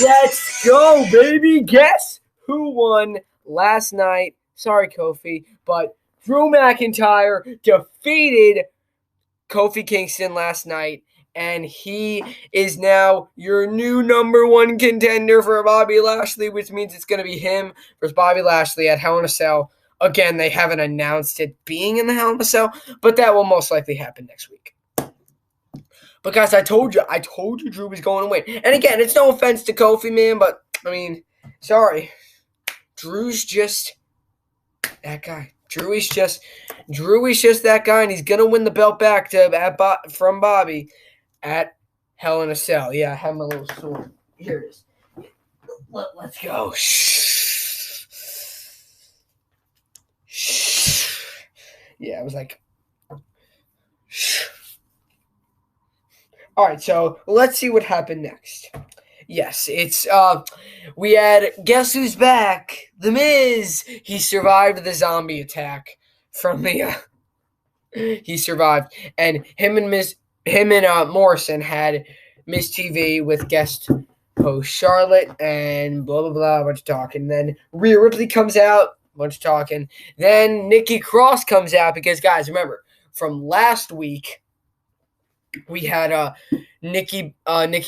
Let's go, baby. Guess who won last night? Sorry, Kofi, but Drew McIntyre defeated Kofi Kingston last night, and he is now your new number one contender for Bobby Lashley, which means it's going to be him versus Bobby Lashley at Hell in a Cell. Again, they haven't announced it being in the Hell in a Cell, but that will most likely happen next week. But guys, I told you Drew was going to win. And again, it's no offense to Kofi, man, but I mean, sorry. Drew's just that guy. Drew is just that guy, and he's gonna win the belt back from Bobby at Hell in a Cell. Yeah, I have my little sword. Here it is. Let's go. Shh. Yeah, I was like, shh. All right, so let's see what happened next. Yes, it's we had guess who's back? The Miz. He survived the zombie attack from the he survived, and him and Morrison had Miz TV with guest host Charlotte and blah blah blah, a bunch of talking. Then Rhea Ripley comes out, a bunch of talking. Then Nikki Cross comes out because guys, remember from last week we had Nikki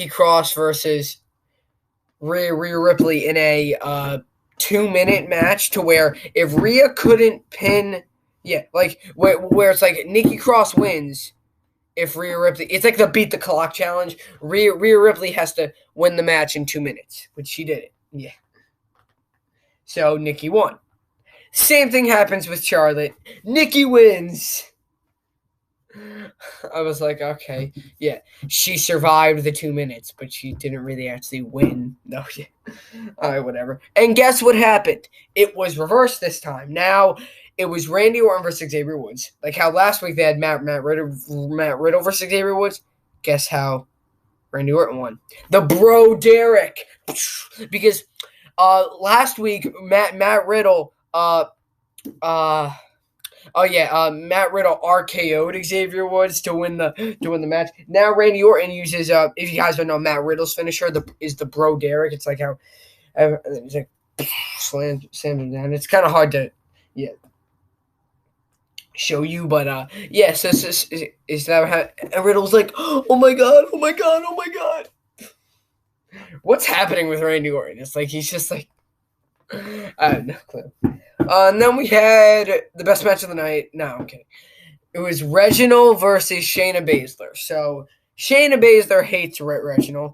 Cross versus Rhea Ripley in a 2-minute match to where if Rhea couldn't pin, where it's like Nikki Cross wins if Rhea Ripley, it's like the beat the clock challenge. Rhea Ripley has to win the match in 2 minutes, which she did it. Yeah. So Nikki won. Same thing happens with Charlotte. Nikki wins. I was like, okay, yeah, she survived the 2 minutes, but she didn't really actually win. No, yeah. All right, whatever. And guess what happened? It was reversed this time. Now, it was Randy Orton versus Xavier Woods. Like how last week they had Matt Riddle versus Xavier Woods. Guess how Randy Orton won? The Bro Derek. Because last week, Matt Riddle, Matt Riddle RKO'd Xavier Woods to win the match. Now Randy Orton uses if you guys don't know, Matt Riddle's finisher is the Bro Derek. It's like how it's like slam him down. It's kind of hard to show you, but so is that how and Riddle's like, oh my god. What's happening with Randy Orton? It's like he's just like I have no clue. And then we had the best match of the night. No, I'm kidding. It was Reginald versus Shayna Baszler. So Shayna Baszler hates Reginald,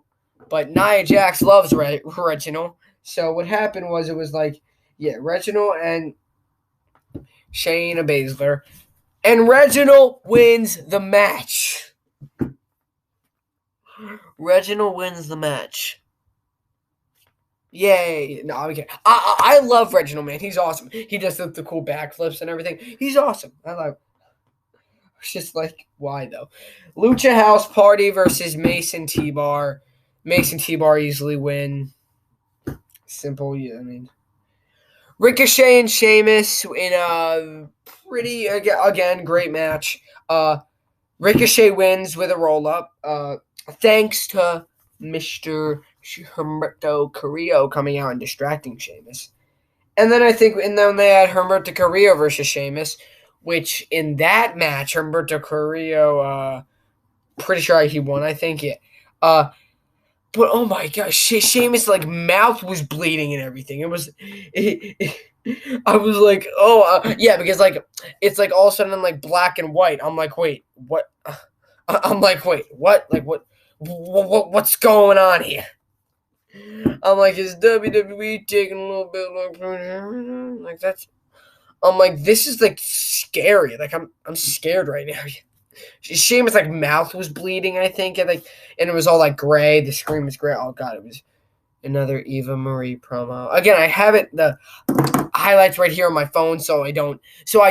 but Nia Jax loves Reginald. So what happened was it was like, Reginald and Shayna Baszler. And Reginald wins the match. Reginald wins the match. Yay. No, I'm kidding. I love Reginald, man. He's awesome. He does the cool backflips and everything. He's awesome. I love it. It's just like, why though? Lucha House Party versus Mason T-Bar. Mason T-Bar easily win. Simple, yeah, I mean. Ricochet and Sheamus in a pretty, again, great match. Ricochet wins with a roll-up. Thanks to Mr. Humberto Carrillo coming out and distracting Sheamus. And then they had Humberto Carrillo versus Sheamus, which in that match, Humberto Carrillo, pretty sure he won, I think, yeah. But oh my gosh, Sheamus' like mouth was bleeding and everything. I was like, because like it's like all of a sudden like black and white. I'm like, wait, what? I'm like, wait, what? Like what's going on here? I'm like, is WWE taking a little bit like that's? I'm like, this is like scary. Like I'm scared right now. Sheamus' like mouth was bleeding, I think, and it was all like gray. The screen was gray. Oh god, it was another Eva Marie promo. Again, I have the highlights right here on my phone, so I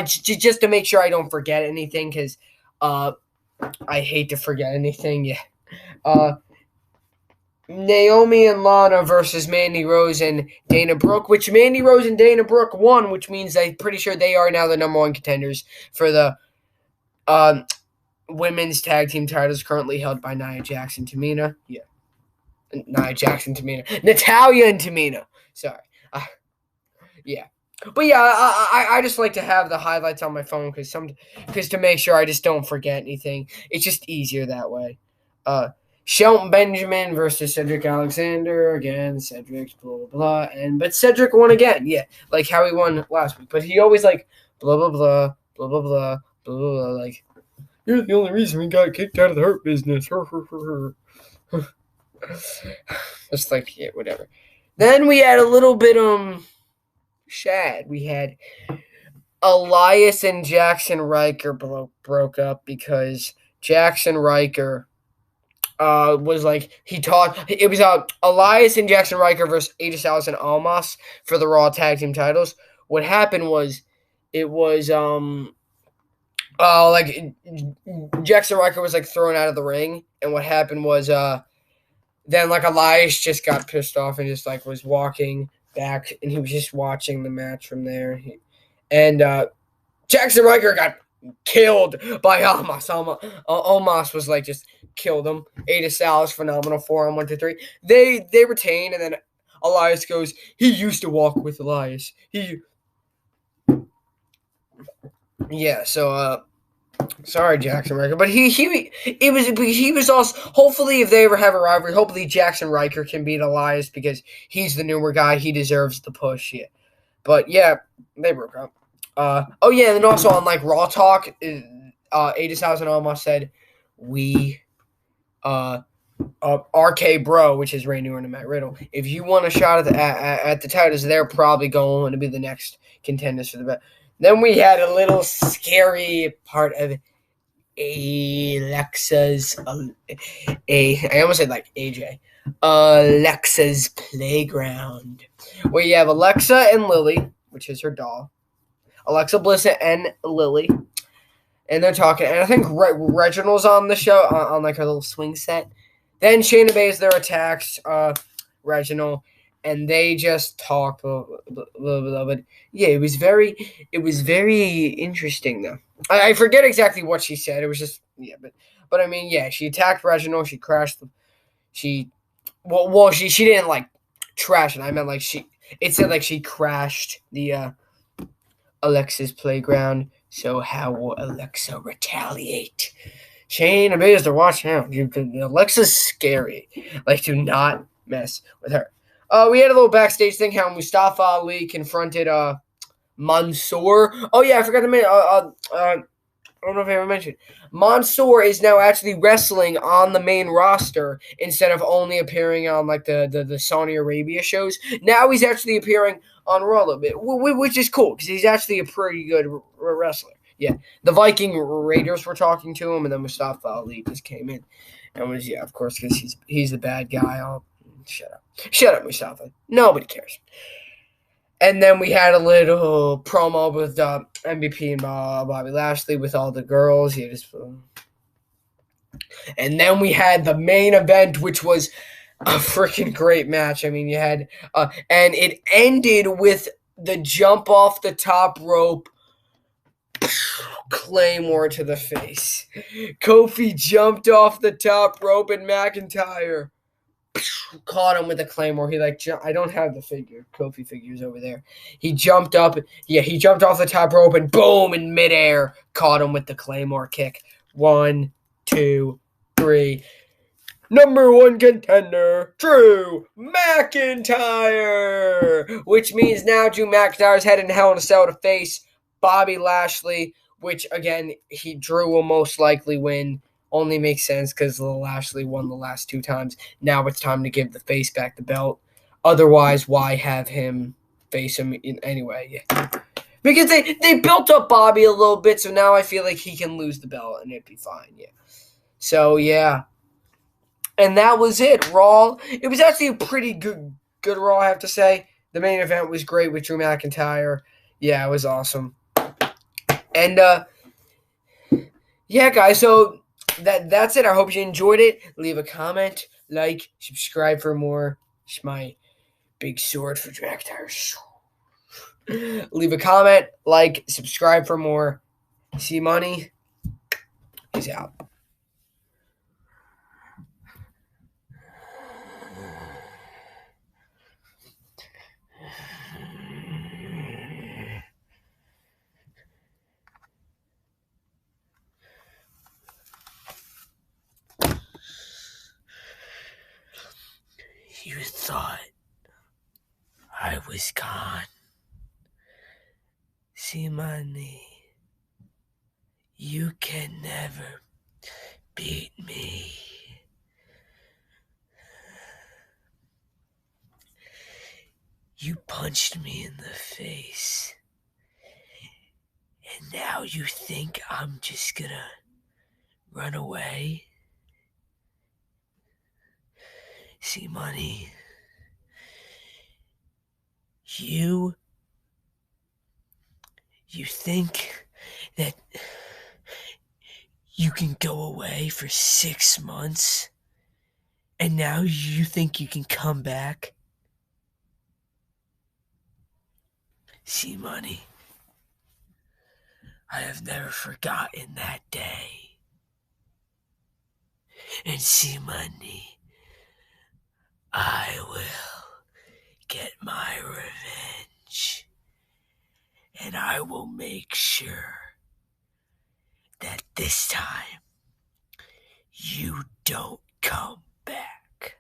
just to make sure I don't forget anything, because I hate to forget anything. Yeah. Naomi and Lana versus Mandy Rose and Dana Brooke, which Mandy Rose and Dana Brooke won, which means I'm pretty sure they are now the number one contenders for the women's tag team titles currently held by Nia Jax and Tamina. Yeah. Nia Jax and Tamina. Natalya and Tamina. Sorry. Yeah. But yeah, I just like to have the highlights on my phone because to make sure I just don't forget anything. It's just easier that way. Shelton Benjamin versus Cedric Alexander. Again, Cedric's blah blah blah. But Cedric won again. Yeah, like how he won last week. But he always like blah blah blah blah blah blah blah blah blah. Like, you're the only reason we got kicked out of the Hurt Business. Just like, yeah, whatever. Then we had a little bit Shad. We had Elias and Jackson Riker broke up because Jackson Riker was like, it was Elias and Jackson Riker versus AJ Styles and Almas for the Raw Tag Team titles. What happened was it was like Jackson Riker was like thrown out of the ring, and what happened was then like Elias just got pissed off and just like was walking back, and he was just watching the match from there. And Jackson Riker got killed by Almas. Almas was like just killed him. AJ Styles, phenomenal 4 on 1, 2, 3. They retain, and then Elias goes, he used to walk with Elias. Sorry, Jackson Riker, but he was also, hopefully if they ever have a rivalry, hopefully Jackson Riker can beat Elias because he's the newer guy. He deserves the push. Yeah, but yeah, they broke up. And then also on like Raw Talk, AJ Styles and almost said we RK Bro, which is Randy Orton and Matt Riddle. If you want a shot at the titles, they're probably going to be the next contenders for the belt. Then we had a little scary part of Alexa's I almost said like AJ. Alexa's Playground. Where you have Alexa and Lily, which is her doll. Alexa Bliss and Lily. And they're talking. And I think Reginald's on the show on like her little swing set. Then Shayna Baszler attacks Reginald. And they just talk a little bit. Yeah, it was very interesting though. I forget exactly what she said. It was just but I mean, yeah, she attacked Reginald. She crashed she didn't like trash it. I meant like it said like she crashed the Alexa's Playground. So how will Alexa retaliate? Shayna Baszler, watch out. Alexa's scary. Like, do not mess with her. We had a little backstage thing how Mustafa Ali confronted Mansoor. Oh yeah, I forgot to mention. I don't know if I ever mentioned. Mansoor is now actually wrestling on the main roster instead of only appearing on like the Saudi Arabia shows. Now he's actually appearing on Raw a little bit, which is cool because he's actually a pretty good wrestler. Yeah, the Viking Raiders were talking to him, and then Mustafa Ali just came in and was of course because he's the bad guy. Oh, shut up, Mustafa. Nobody cares. And then we had a little promo with MVP and Bobby Lashley with all the girls. And then we had the main event, which was a freaking great match. I mean, you had and it ended with the jump off the top rope, Claymore to the face. Kofi jumped off the top rope, and McIntyre caught him with a Claymore. He I don't have the figure. Kofi figure's over there. He jumped up. Yeah, he jumped off the top rope and boom, in midair, caught him with the Claymore kick. 1, 2, 3. Number 1 contender, Drew McIntyre. Which means now Drew McIntyre's heading to Hell in a Cell to face Bobby Lashley, which again, Drew will most likely win. Only makes sense because Lashley won the last 2 times. Now it's time to give the face back the belt. Otherwise, why have him face him anyway? Yeah. Because they built up Bobby a little bit, so now I feel like he can lose the belt and it'd be fine. Yeah. So yeah. And that was it. Raw. It was actually a pretty good Raw, I have to say. The main event was great with Drew McIntyre. Yeah, it was awesome. And yeah, guys. So that's it. I hope you enjoyed it. Leave a comment, like, subscribe for more. It's my big sword for Drew McIntyre. Leave a comment, like, subscribe for more. Cmoney. Peace out. You thought I was gone. Cmoney, you can never beat me. You punched me in the face, and now you think I'm just gonna run away? Cmoney, you think that you can go away for 6 months, and now you think you can come back? Cmoney, I have never forgotten that day. And Cmoney, I will get my revenge. And I will make sure that this time you don't come back.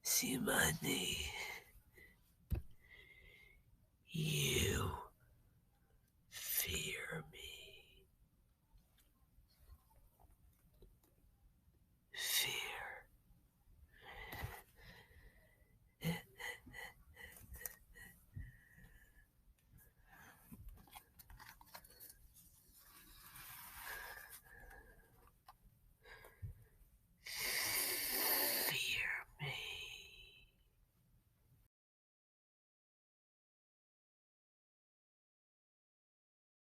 Cmoney, you